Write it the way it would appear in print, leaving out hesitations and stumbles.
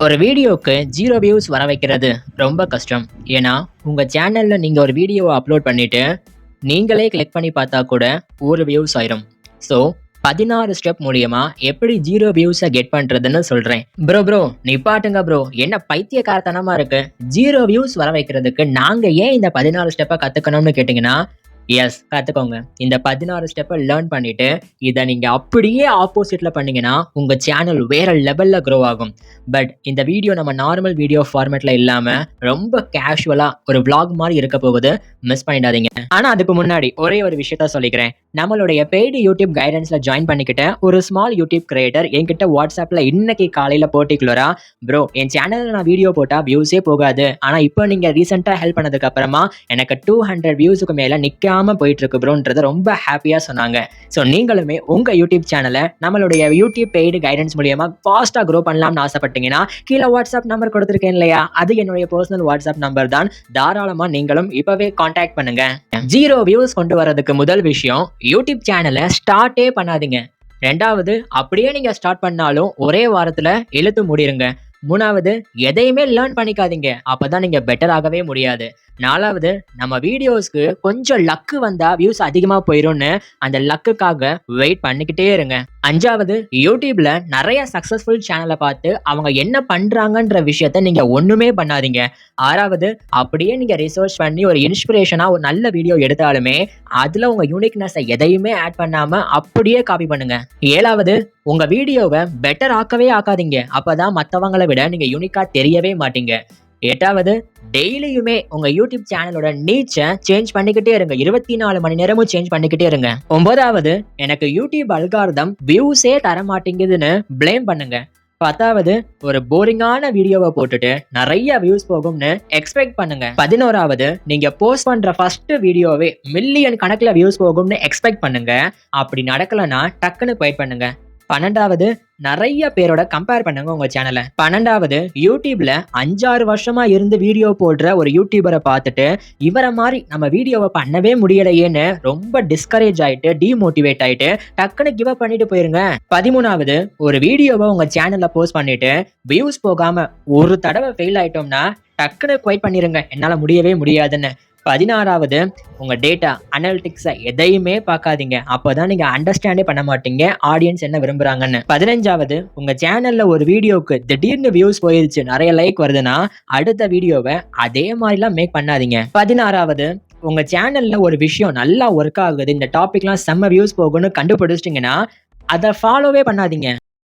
ஒரு வீடியோக்கு 0 வியூஸ் வர வைக்கிறது ரொம்ப கஷ்டம். ஏன்னா, உங்க சேனல்ல நீங்க ஒரு வீடியோவ அப்லோட் பண்ணிட்டு, நீங்களே கிளிக் பண்ணி பார்த்தா கூட 1 வியூஸ் ஆயிரும். ஸோ, 16 ஸ்டெப் மூலியமா எப்படி 0 வியூஸ கெட் பண்றதுன்னு சொல்றேன். ப்ரோ நிப்பாட்டுங்க ப்ரோ. என்ன பைத்தியக்காரத்தனமா இருக்கு. 0 வியூஸ் வர வைக்கிறதுக்கு நாங்க ஏன் இந்த 16 ஸ்டெப்ப கத்துக்கணும்னு கேட்டீங்கன்னா, எஸ் கத்துக்கோங்க. இந்த 16 ஸ்டெப்ப லேர்ன் பண்ணிட்டு, இத நீங்க அப்படியே ஆப்போசிட்ல பண்ணீங்கன்னா, உங்க சேனல் வேற லெவல்ல க்ரோ ஆகும். பட் இந்த வீடியோ நம்ம நார்மல் வீடியோ ஃபார்மேட்ல இல்லாம, ரொம்ப கேஷுவலா ஒரு விளாக் மாரி இருக்க போகுது. மிஸ் பண்ணிடாதீங்க. ஆனா அதுக்கு முன்னாடி ஒரே ஒரு விஷயத்த சொல்லிக்கிறேன். நம்மளுடைய பெய்டு யூடியூப் கைடன்ஸ்ல ஜாயின் பண்ணிக்கிட்ட ஒரு ஸ்மால் யூடியூப் கிரியேட்டர் என்கிட்ட வாட்ஸ்அப்ல இன்னைக்கு காலையில பர்ட்டிகுலரா, ப்ரோ என் சேனல்ல நான் வீடியோ போட்டா வியூஸே போகாது. ஆனா இப்போ நீங்க ரீசெண்டா ஹெல்ப் பண்ணதுக்கு அப்புறமா எனக்கு 200 வியூஸுக்கு மேல நிக்காம போயிட்டு இருக்கு ப்ரோன்றத ரொம்ப ஹாப்பியா சொன்னாங்க. ஸோ நீங்களுமே உங்க யூடியூப் சேனலை நம்மளுடைய யூடியூப் பெய்டு கைடன்ஸ் மூலியமா ஃபாஸ்டா க்ரோ பண்ணலாம்னு ஆசைப்பட்டீங்கன்னா, கீழே வாட்ஸ்அப் நம்பர் கொடுத்துருக்கேன் இல்லையா, அது என்னுடைய பர்சனல் வாட்ஸ்அப் நம்பர் தான். தாராளமா நீங்களும் இப்பவே கான்டாக்ட் பண்ணுங்க. 0 வியூஸ் கொண்டு வரதுக்கு முதல் விஷயம், யூடியூப் சேனலை ஸ்டார்ட்டே பண்ணாதீங்க. 2வது, அப்படியே நீங்க ஸ்டார்ட் பண்ணாலும் ஒரே வாரத்துல இழுத்து மூடிருங்க. 3வது, எதையுமே லேர்ன் பண்ணிக்காதீங்க. அப்பதான் நீங்க பெட்டர் ஆகவே முடியாது. 4வது, நம்ம வீடியோஸ்க்கு கொஞ்சம் லக்கு வந்தா வியூஸ் அதிகமா போயிரும்னு அந்த லக்குக்காக வெயிட் பண்ணிக்கிட்டே இருங்க. 5வது, யூடியூப்ல நிறைய சக்சஸ்ஃபுல் சேனலை பார்த்து அவங்க என்ன பண்றாங்கன்ற விஷயத்த நீங்க ஒண்ணுமே பண்ணாதீங்க. 6வது, அப்படியே நீங்க ரிசர்ச் பண்ணி ஒரு இன்ஸ்பிரேஷனா ஒரு நல்ல வீடியோ எடுத்தாலுமே அதுல உங்க யூனிக்னஸை எதையுமே ஆட் பண்ணாம அப்படியே காப்பி பண்ணுங்க. 7வது, உங்க வீடியோவை பெட்டர் ஆக்கவே ஆக்காதீங்க. அப்பதான் மத்தவங்களை விட நீங்க யூனிக்கா தெரியவே மாட்டீங்க. 8வது, டெய்லியுமே உங்க யூடியூப் சேனலோட நீச்சை சேஞ்ச் பண்ணிக்கிட்டே இருங்க. 24 மணி நேரமும் சேஞ்ச் பண்ணிக்கிட்டே இருங்க. 9வது, எனக்கு யூடியூப் அல்காரிதம் வியூஸே தர மாட்டேங்குதுன்னு பிளேம் பண்ணுங்க. 10வது, ஒரு போரிங்கான வீடியோவை போட்டுட்டு நிறைய வியூஸ் போகும்னு எக்ஸ்பெக்ட் பண்ணுங்க. 11வது, நீங்க போஸ்ட் பண்ற ஃபர்ஸ்ட் வீடியோவே மில்லியன் கணக்குல வியூஸ் போகும்னு எக்ஸ்பெக்ட் பண்ணுங்க. அப்படி நடக்கலன்னா டக்குன்னு குவைட் பண்ணுங்க. 12வது, நிறைய பேரோட கம்பேர் பண்ணுங்க உங்க சேனலை. 12வது, யூடியூப்ல 5-6 வருஷமா இருந்து வீடியோ போடுற ஒரு யூடியூபரை பார்த்துட்டு இவரை மாதிரி நம்ம வீடியோவை பண்ணவே முடியலையேன்னு ரொம்ப டிஸ்கரேஜ் ஆயிட்டு டிமோட்டிவேட் ஆயிட்டு டக்குன்னு கிவ் அப் பண்ணிட்டு போயிருங்க. 13வது, ஒரு வீடியோவை உங்க சேனல்ல போஸ்ட் பண்ணிட்டு வியூஸ் போகாம ஒரு தடவை ஃபெயில் ஆயிட்டோம்னா டக்குன்னு குவைட் பண்ணிருங்க, என்னால முடியவே முடியாதுன்னு. 16வது, உங்க டேட்டா அனலிட்டிக்ஸை எதையுமே பார்க்காதீங்க. அப்போதான் நீங்க அண்டர்ஸ்டாண்டே பண்ண மாட்டீங்க ஆடியன்ஸ் என்ன விரும்புறாங்கன்னு. 15வது, உங்க சேனல்ல ஒரு வீடியோக்கு திடீர்னு வியூஸ் போயிருச்சு, நிறைய லைக் வருதுன்னா அடுத்த வீடியோவை அதே மாதிரிலாம் மேக் பண்ணாதீங்க. 16வது, உங்க சேனல்ல ஒரு விஷயம் நல்லா ஒர்க் ஆகுது, இந்த டாபிக்லாம் செம்ம வியூஸ் போகும்னு கண்டுபிடிச்சிட்டீங்கன்னா அதை ஃபாலோவே பண்ணாதீங்க.